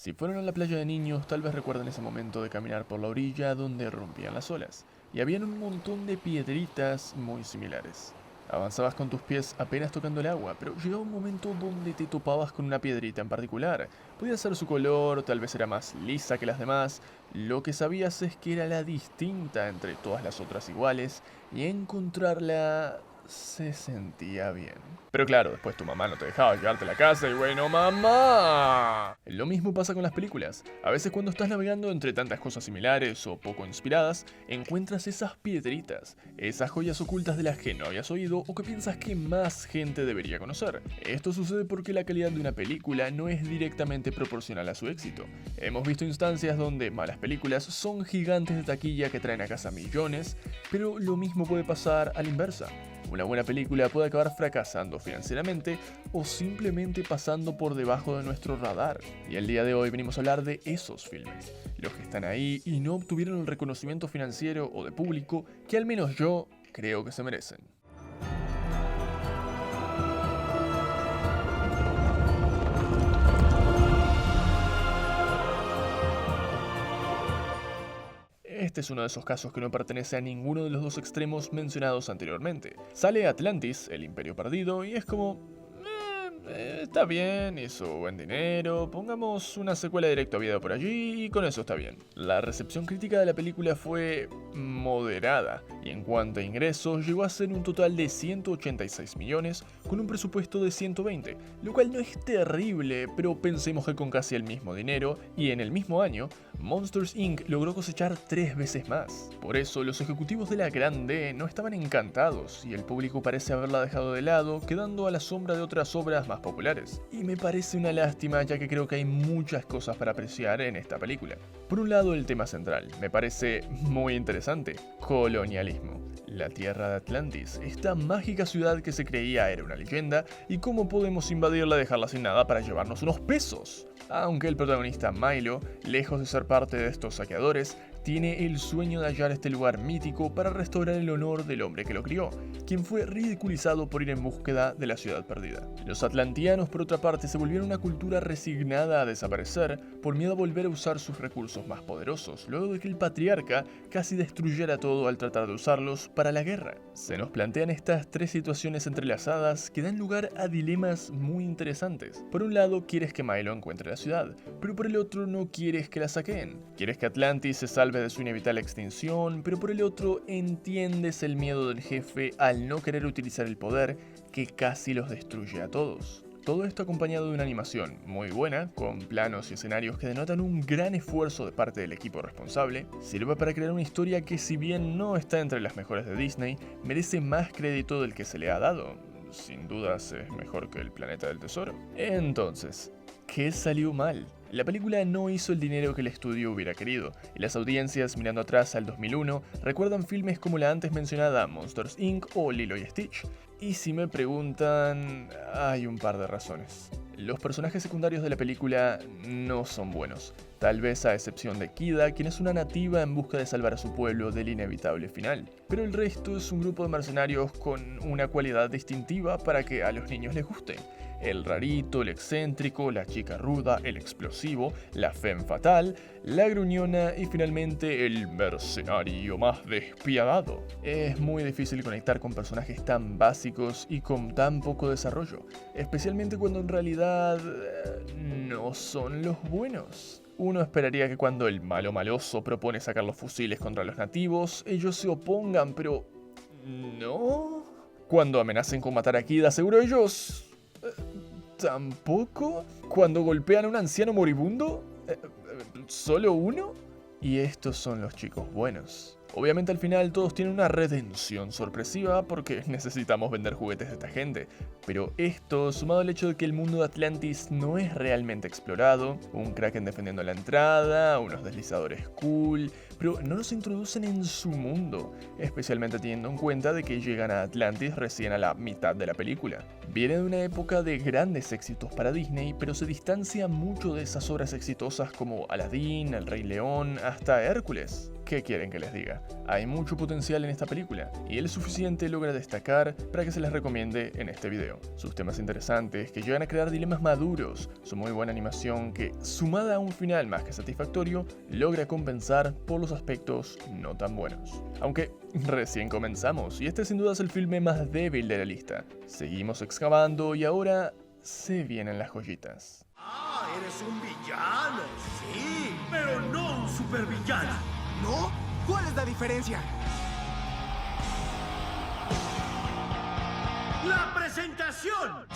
Si fueron a la playa de niños, tal vez recuerden ese momento de caminar por la orilla donde rompían las olas, y habían un montón de piedritas muy similares. Avanzabas con tus pies apenas tocando el agua, pero llegaba un momento donde te topabas con una piedrita en particular. Podía ser su color, tal vez era más lisa que las demás. Lo que sabías es que era la distinta entre todas las otras iguales, y encontrarla se sentía bien. Pero claro, después tu mamá no te dejaba llevarte a la casa y bueno, mamá. Lo mismo pasa con las películas. A veces cuando estás navegando entre tantas cosas similares o poco inspiradas, encuentras esas piedritas, esas joyas ocultas de las que no habías oído o que piensas que más gente debería conocer. Esto sucede porque la calidad de una película no es directamente proporcional a su éxito. Hemos visto instancias donde malas películas son gigantes de taquilla que traen a casa millones, pero lo mismo puede pasar a la inversa. Una buena película puede acabar fracasando financieramente o simplemente pasando por debajo de nuestro radar. Y el día de hoy venimos a hablar de esos filmes, los que están ahí y no obtuvieron el reconocimiento financiero o de público que al menos yo creo que se merecen. Este es uno de esos casos que no pertenece a ninguno de los dos extremos mencionados anteriormente. Sale Atlantis, el Imperio Perdido, y es como... está bien, hizo buen dinero, pongamos una secuela directo a video por allí y con eso está bien. La recepción crítica de la película fue moderada y en cuanto a ingresos llegó a ser un total de 186 millones con un presupuesto de 120, lo cual no es terrible, pero pensemos que con casi el mismo dinero y en el mismo año, Monsters Inc. logró cosechar 3 veces más. Por eso los ejecutivos de la Grande no estaban encantados y el público parece haberla dejado de lado, quedando a la sombra de otras obras más populares. Y me parece una lástima ya que creo que hay muchas cosas para apreciar en esta película. Por un lado el tema central, me parece muy interesante, colonialismo. La tierra de Atlantis, esta mágica ciudad que se creía era una leyenda y cómo podemos invadirla y dejarla sin nada para llevarnos unos pesos. Aunque el protagonista Milo, lejos de ser parte de estos saqueadores, tiene el sueño de hallar este lugar mítico para restaurar el honor del hombre que lo crió, quien fue ridiculizado por ir en búsqueda de la ciudad perdida. Los atlantianos, por otra parte, se volvieron una cultura resignada a desaparecer por miedo a volver a usar sus recursos más poderosos, luego de que el patriarca casi destruyera todo al tratar de usarlos para la guerra. Se nos plantean estas tres situaciones entrelazadas que dan lugar a dilemas muy interesantes. Por un lado, quieres que Milo encuentre la ciudad, pero por el otro no quieres que la saqueen. Quieres que Atlantis se salve de su inevitable extinción, pero por el otro entiendes el miedo del jefe al no querer utilizar el poder que casi los destruye a todos. Todo esto acompañado de una animación muy buena, con planos y escenarios que denotan un gran esfuerzo de parte del equipo responsable, sirve para crear una historia que si bien no está entre las mejores de Disney, merece más crédito del que se le ha dado. Sin dudas es mejor que El Planeta del Tesoro. Entonces, ¿qué salió mal? La película no hizo el dinero que el estudio hubiera querido, y las audiencias mirando atrás al 2001 recuerdan filmes como la antes mencionada Monsters Inc. o Lilo y Stitch. Y si me preguntan, hay un par de razones. Los personajes secundarios de la película no son buenos, tal vez a excepción de Kida, quien es una nativa en busca de salvar a su pueblo del inevitable final. Pero el resto es un grupo de mercenarios con una cualidad distintiva para que a los niños les guste. El rarito, el excéntrico, la chica ruda, el explosivo, la femme fatal, la gruñona y finalmente el mercenario más despiadado. Es muy difícil conectar con personajes tan básicos y con tan poco desarrollo, especialmente cuando en realidad no son los buenos. Uno esperaría que cuando el malo maloso propone sacar los fusiles contra los nativos, ellos se opongan, pero... ¿no? Cuando amenacen con matar a Kida, seguro ellos... ¿tampoco? ¿Cuando golpean a un anciano moribundo? ¿Solo uno? Y estos son los chicos buenos. Obviamente al final todos tienen una redención sorpresiva porque necesitamos vender juguetes de esta gente, pero esto, sumado al hecho de que el mundo de Atlantis no es realmente explorado, un kraken defendiendo la entrada, unos deslizadores cool, pero no nos introducen en su mundo, especialmente teniendo en cuenta de que llegan a Atlantis recién a la mitad de la película. Viene de una época de grandes éxitos para Disney, pero se distancia mucho de esas obras exitosas como Aladdin, El Rey León, hasta Hércules. ¿qué quieren que les diga? Hay mucho potencial en esta película, y el suficiente logra destacar para que se les recomiende en este video. Sus temas interesantes, que llegan a crear dilemas maduros, su muy buena animación que, sumada a un final más que satisfactorio, logra compensar por los aspectos no tan buenos. Aunque recién comenzamos, y este sin duda es el filme más débil de la lista. Seguimos excavando y ahora se vienen las joyitas. Ah, eres un villano, sí, pero no un supervillano. ¿No? ¿Cuál es la diferencia? ¡La presentación!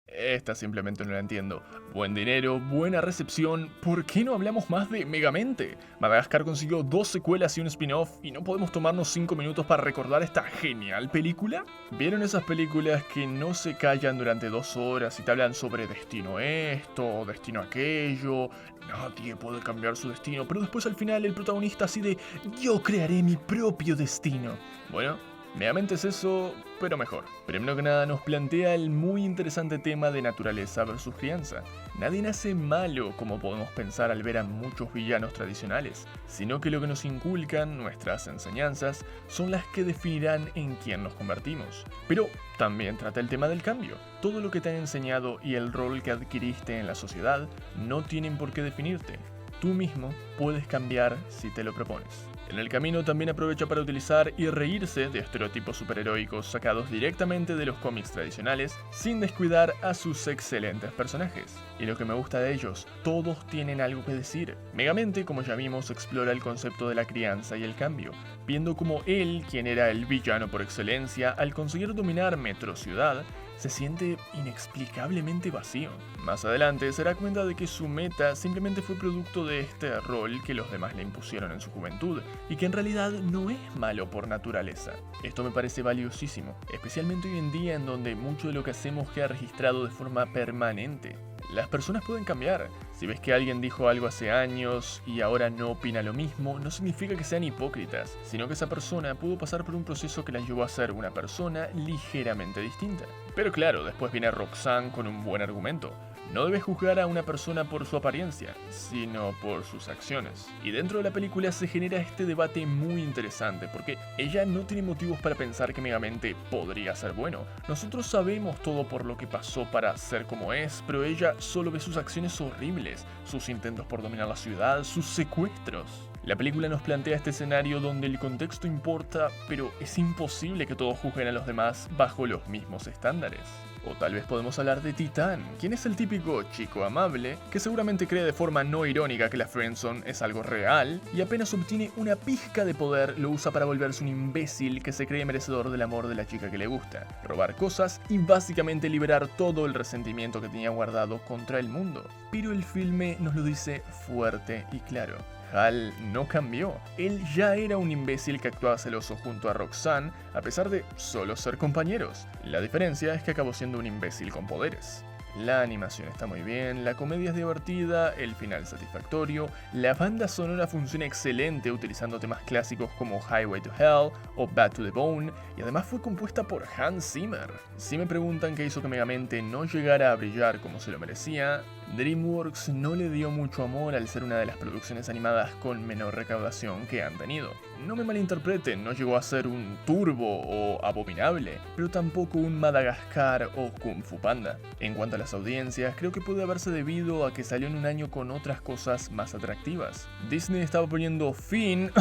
Esta simplemente no la entiendo. Buen dinero, buena recepción, ¿por qué no hablamos más de Megamente? Madagascar consiguió 2 secuelas y un spin-off y no podemos tomarnos 5 minutos para recordar esta genial película. ¿Vieron esas películas que no se callan durante 2 horas y te hablan sobre destino esto, destino aquello? Nadie puede cambiar su destino, pero después al final el protagonista así de yo crearé mi propio destino. Bueno, Megamente es eso, pero mejor. Primero que nada nos plantea el muy interesante tema de naturaleza versus crianza. Nadie nace malo como podemos pensar al ver a muchos villanos tradicionales, sino que lo que nos inculcan nuestras enseñanzas son las que definirán en quién nos convertimos. Pero también trata el tema del cambio. Todo lo que te han enseñado y el rol que adquiriste en la sociedad no tienen por qué definirte. Tú mismo puedes cambiar si te lo propones. En el camino también aprovecha para utilizar y reírse de estereotipos superheroicos sacados directamente de los cómics tradicionales, sin descuidar a sus excelentes personajes. Y lo que me gusta de ellos, todos tienen algo que decir. Megamente, como ya vimos, explora el concepto de la crianza y el cambio, viendo como él, quien era el villano por excelencia, al conseguir dominar Metro Ciudad, se siente inexplicablemente vacío. Más adelante se da cuenta de que su meta simplemente fue producto de este rol que los demás le impusieron en su juventud, y que en realidad no es malo por naturaleza. Esto me parece valiosísimo, especialmente hoy en día en donde mucho de lo que hacemos queda registrado de forma permanente. Las personas pueden cambiar. Si ves que alguien dijo algo hace años y ahora no opina lo mismo, no significa que sean hipócritas, sino que esa persona pudo pasar por un proceso que la llevó a ser una persona ligeramente distinta. Pero claro, después viene Roxanne con un buen argumento. No debes juzgar a una persona por su apariencia, sino por sus acciones. Y dentro de la película se genera este debate muy interesante, porque ella no tiene motivos para pensar que Megamente podría ser bueno. Nosotros sabemos todo por lo que pasó para ser como es, pero ella solo ve sus acciones horribles, sus intentos por dominar la ciudad, sus secuestros. La película nos plantea este escenario donde el contexto importa, pero es imposible que todos juzguen a los demás bajo los mismos estándares. O tal vez podemos hablar de Titán, quien es el típico chico amable que seguramente cree de forma no irónica que la friendzone es algo real y apenas obtiene una pizca de poder lo usa para volverse un imbécil que se cree merecedor del amor de la chica que le gusta, robar cosas y básicamente liberar todo el resentimiento que tenía guardado contra el mundo. Pero el filme nos lo dice fuerte y claro. Hal no cambió. Él ya era un imbécil que actuaba celoso junto a Roxanne, a pesar de solo ser compañeros. La diferencia es que acabó siendo un imbécil con poderes. La animación está muy bien, la comedia es divertida, el final satisfactorio, la banda sonora funciona excelente utilizando temas clásicos como Highway to Hell o Bad to the Bone, y además fue compuesta por Hans Zimmer. Si me preguntan qué hizo que Megamente no llegara a brillar como se lo merecía, DreamWorks no le dio mucho amor al ser una de las producciones animadas con menor recaudación que han tenido. No me malinterpreten, no llegó a ser un Turbo o Abominable, pero tampoco un Madagascar o Kung Fu Panda. En cuanto a las audiencias, creo que puede haberse debido a que salió en un año con otras cosas más atractivas. Disney estaba poniendo fin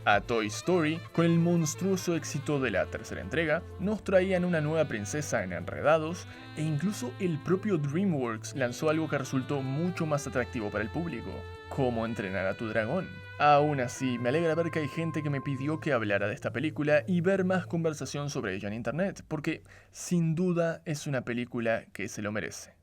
a Toy Story, con el monstruoso éxito de la tercera entrega, nos traían una nueva princesa en Enredados, e incluso el propio DreamWorks lanzó algo que resultó mucho más atractivo para el público, Cómo entrenar a tu dragón. Aún así, me alegra ver que hay gente que me pidió que hablara de esta película y ver más conversación sobre ella en internet, porque sin duda es una película que se lo merece.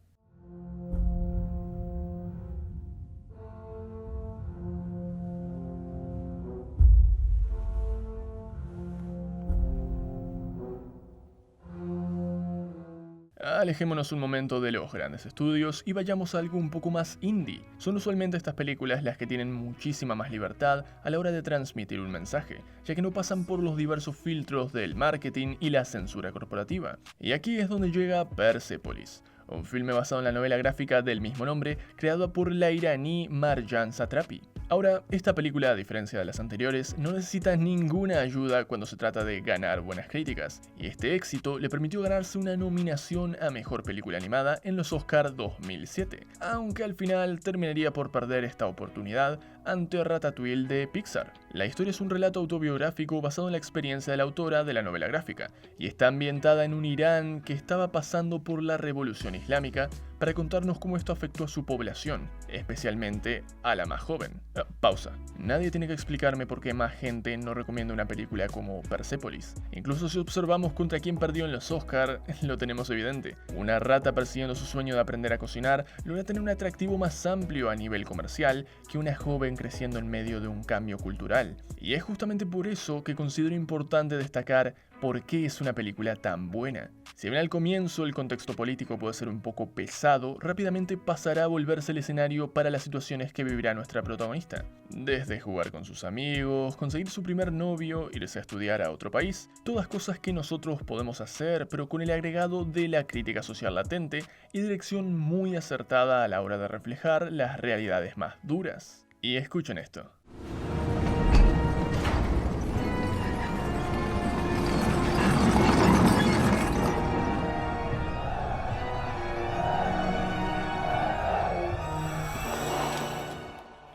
Alejémonos un momento de los grandes estudios y vayamos a algo un poco más indie. Son usualmente estas películas las que tienen muchísima más libertad a la hora de transmitir un mensaje, ya que no pasan por los diversos filtros del marketing y la censura corporativa. Y aquí es donde llega Persepolis, un filme basado en la novela gráfica del mismo nombre, creada por la iraní Marjan Satrapi. Ahora, esta película, a diferencia de las anteriores, no necesita ninguna ayuda cuando se trata de ganar buenas críticas, y este éxito le permitió ganarse una nominación a Mejor Película Animada en los Oscar 2007, aunque al final terminaría por perder esta oportunidad ante Ratatouille de Pixar. La historia es un relato autobiográfico basado en la experiencia de la autora de la novela gráfica, y está ambientada en un Irán que estaba pasando por la Revolución Islámica para contarnos cómo esto afectó a su población, especialmente a la más joven. Pausa. Nadie tiene que explicarme por qué más gente no recomienda una película como Persepolis. Incluso si observamos contra quién perdió en los Oscar, lo tenemos evidente. Una rata persiguiendo su sueño de aprender a cocinar logra tener un atractivo más amplio a nivel comercial que una joven creciendo en medio de un cambio cultural. Y es justamente por eso que considero importante destacar por qué es una película tan buena. Si bien al comienzo el contexto político puede ser un poco pesado, rápidamente pasará a volverse el escenario para las situaciones que vivirá nuestra protagonista. Desde jugar con sus amigos, conseguir su primer novio, irse a estudiar a otro país, todas cosas que nosotros podemos hacer, pero con el agregado de la crítica social latente y dirección muy acertada a la hora de reflejar las realidades más duras. Y escuchen esto.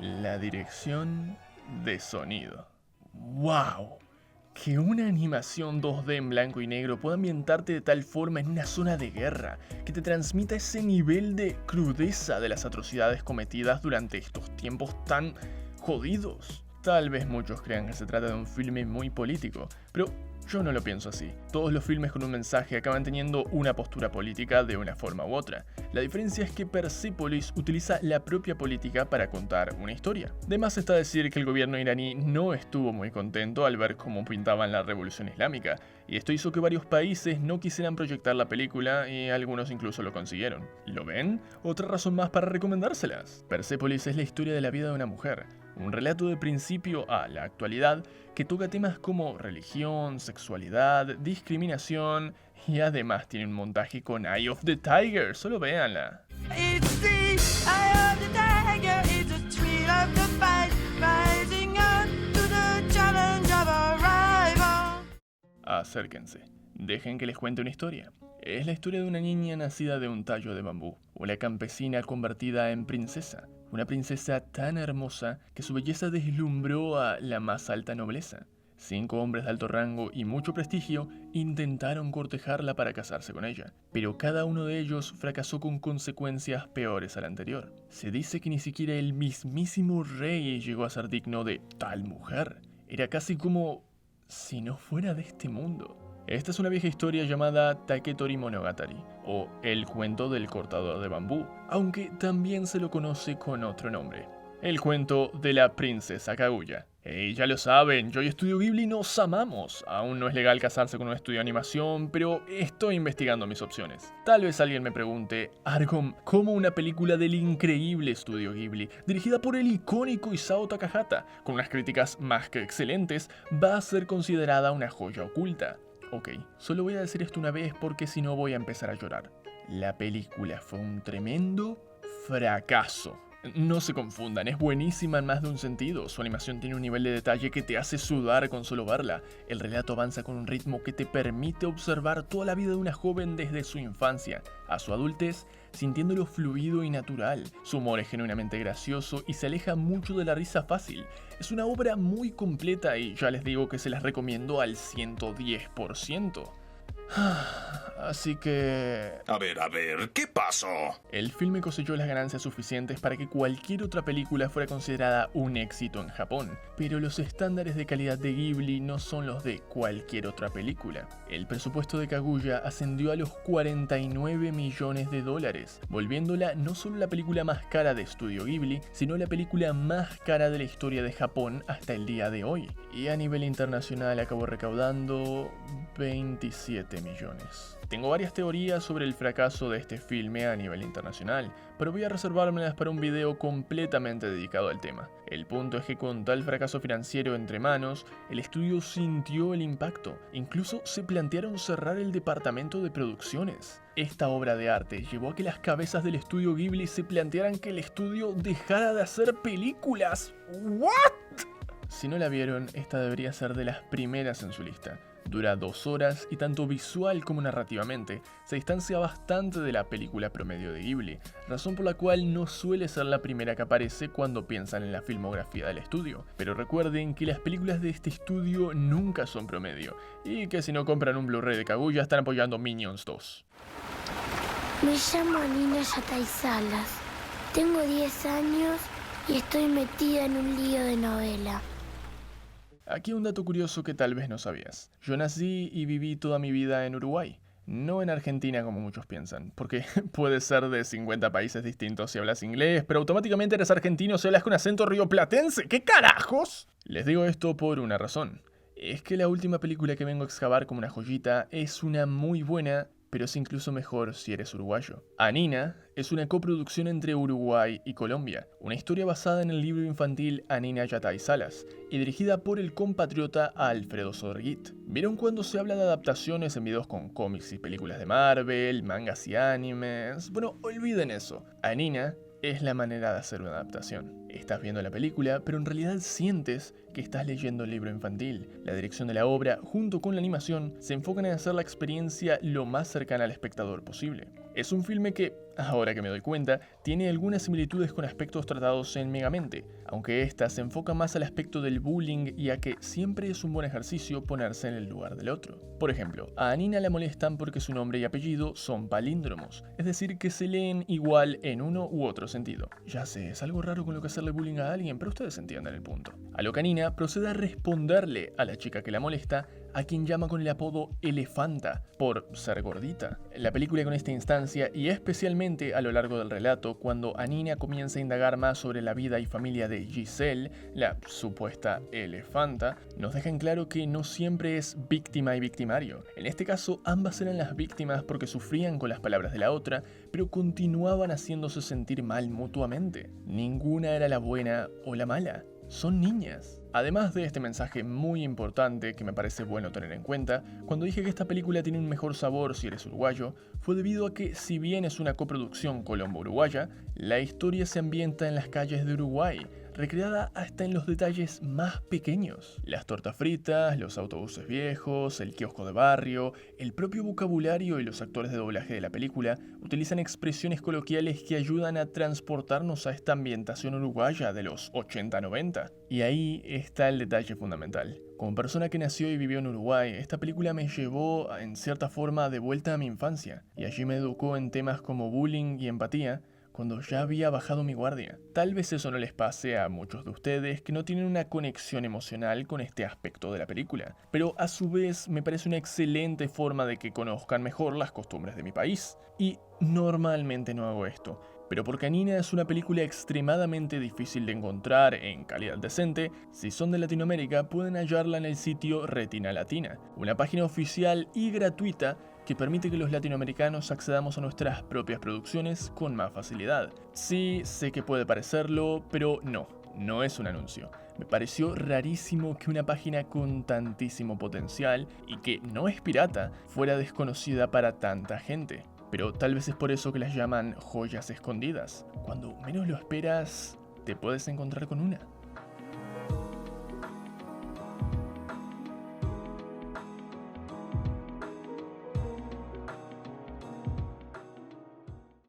La dirección de sonido. ¡Wow! Que una animación 2D en blanco y negro pueda ambientarte de tal forma en una zona de guerra, que te transmita ese nivel de crudeza de las atrocidades cometidas durante estos tiempos tan jodidos. Tal vez muchos crean que se trata de un filme muy político, pero yo no lo pienso así. Todos los filmes con un mensaje acaban teniendo una postura política de una forma u otra. La diferencia es que Persepolis utiliza la propia política para contar una historia. De más está decir que el gobierno iraní no estuvo muy contento al ver cómo pintaban la revolución islámica, y esto hizo que varios países no quisieran proyectar la película y algunos incluso lo consiguieron. ¿Lo ven? Otra razón más para recomendárselas. Persepolis es la historia de la vida de una mujer, un relato de principio a la actualidad que toca temas como religión, sexualidad, discriminación y además tiene un montaje con Eye of the Tiger, solo véanla. It's the eye of the tiger, it's a tree of the fight, rising up to the challenge of a rival. Acérquense, dejen que les cuente una historia. Es la historia de una niña nacida de un tallo de bambú, una campesina convertida en princesa. Una princesa tan hermosa que su belleza deslumbró a la más alta nobleza. 5 hombres de alto rango y mucho prestigio intentaron cortejarla para casarse con ella, pero cada uno de ellos fracasó con consecuencias peores al anterior. Se dice que ni siquiera el mismísimo rey llegó a ser digno de tal mujer. Era casi como si no fuera de este mundo. Esta es una vieja historia llamada Taketori Monogatari, o El cuento del cortador de bambú, aunque también se lo conoce con otro nombre, el cuento de la princesa Kaguya. Ya lo saben, yo y Estudio Ghibli nos amamos. Aún no es legal casarse con un estudio de animación, pero estoy investigando mis opciones. Tal vez alguien me pregunte, Argom, ¿cómo una película del increíble Estudio Ghibli, dirigida por el icónico Isao Takahata, con unas críticas más que excelentes, va a ser considerada una joya oculta? Ok, solo voy a decir esto una vez porque si no voy a empezar a llorar. La película fue un tremendo fracaso. No se confundan, es buenísima en más de un sentido. Su animación tiene un nivel de detalle que te hace sudar con solo verla. El relato avanza con un ritmo que te permite observar toda la vida de una joven desde su infancia a su adultez, sintiéndolo fluido y natural. Su humor es genuinamente gracioso y se aleja mucho de la risa fácil. Es una obra muy completa y ya les digo que se las recomiendo al 110%. Así que... A ver, ¿qué pasó? El filme cosechó las ganancias suficientes para que cualquier otra película fuera considerada un éxito en Japón, pero los estándares de calidad de Ghibli no son los de cualquier otra película. El presupuesto de Kaguya ascendió a los $49 millones, volviéndola no solo la película más cara de Estudio Ghibli, sino la película más cara de la historia de Japón hasta el día de hoy. Y a nivel internacional acabó recaudando $27 millones. Tengo varias teorías sobre el fracaso de este filme a nivel internacional, pero voy a reservármelas para un video completamente dedicado al tema. El punto es que con tal fracaso financiero entre manos, el estudio sintió el impacto. Incluso se plantearon cerrar el departamento de producciones. Esta obra de arte llevó a que las cabezas del estudio Ghibli se plantearan que el estudio dejara de hacer películas. ¿What? Si no la vieron, esta debería ser de las primeras en su lista. Dura 2 horas y tanto visual como narrativamente se distancia bastante de la película promedio de Ghibli, razón por la cual no suele ser la primera que aparece cuando piensan en la filmografía del estudio. Pero recuerden que las películas de este estudio nunca son promedio, y que si no compran un Blu-ray de Kaguya están apoyando Minions 2. Me llamo Nina Yatay Salas, tengo 10 años y estoy metida en un lío de novela. Aquí un dato curioso que tal vez no sabías. Yo nací y viví toda mi vida en Uruguay. No en Argentina como muchos piensan, porque puedes ser de 50 países distintos si hablas inglés, pero automáticamente eres argentino si hablas con acento rioplatense. ¿Qué carajos? Les digo esto por una razón. Es que la última película que vengo a excavar como una joyita es una muy buena, pero es incluso mejor si eres uruguayo. Anina es una coproducción entre Uruguay y Colombia, una historia basada en el libro infantil Anina Yatay Salas y dirigida por el compatriota Alfredo Sorgit. ¿Vieron cuando se habla de adaptaciones en videos con cómics y películas de Marvel, mangas y animes? Bueno, olviden eso. Anina es la manera de hacer una adaptación. Estás viendo la película, pero en realidad sientes que estás leyendo el libro infantil. La dirección de la obra, junto con la animación, se enfocan en hacer la experiencia lo más cercana al espectador posible. Es un filme que, ahora que me doy cuenta, tiene algunas similitudes con aspectos tratados en Megamente, aunque esta se enfoca más al aspecto del bullying y a que siempre es un buen ejercicio ponerse en el lugar del otro. Por ejemplo, a Anina la molestan porque su nombre y apellido son palíndromos, es decir, que se leen igual en uno u otro sentido. Ya sé, es algo raro con lo que hacerle bullying a alguien, pero ustedes entienden el punto. A lo que Anina procede a responderle a la chica que la molesta, a quien llama con el apodo Elefanta, por ser gordita. La película con esta instancia, y especialmente a lo largo del relato, cuando Anina comienza a indagar más sobre la vida y familia de Giselle, la supuesta elefanta, nos deja en claro que no siempre es víctima y victimario. En este caso, ambas eran las víctimas porque sufrían con las palabras de la otra, pero continuaban haciéndose sentir mal mutuamente. Ninguna era la buena o la mala. Son niñas. Además de este mensaje muy importante que me parece bueno tener en cuenta, cuando dije que esta película tiene un mejor sabor si eres uruguayo, fue debido a que si bien es una coproducción colombo-uruguaya, la historia se ambienta en las calles de Uruguay, recreada hasta en los detalles más pequeños. Las tortas fritas, los autobuses viejos, el kiosco de barrio, el propio vocabulario y los actores de doblaje de la película utilizan expresiones coloquiales que ayudan a transportarnos a esta ambientación uruguaya de los 80-90. Y ahí está el detalle fundamental. Como persona que nació y vivió en Uruguay, esta película me llevó, en cierta forma, de vuelta a mi infancia, y allí me educó en temas como bullying y empatía, cuando ya había bajado mi guardia. Tal vez eso no les pase a muchos de ustedes que no tienen una conexión emocional con este aspecto de la película, pero a su vez me parece una excelente forma de que conozcan mejor las costumbres de mi país. Y normalmente no hago esto, pero porque Anina es una película extremadamente difícil de encontrar en calidad decente, si son de Latinoamérica pueden hallarla en el sitio Retina Latina, una página oficial y gratuita que permite que los latinoamericanos accedamos a nuestras propias producciones con más facilidad. Sí, sé que puede parecerlo, pero no es un anuncio. Me pareció rarísimo que una página con tantísimo potencial y que no es pirata fuera desconocida para tanta gente. Pero tal vez es por eso que las llaman joyas escondidas. Cuando menos lo esperas, te puedes encontrar con una.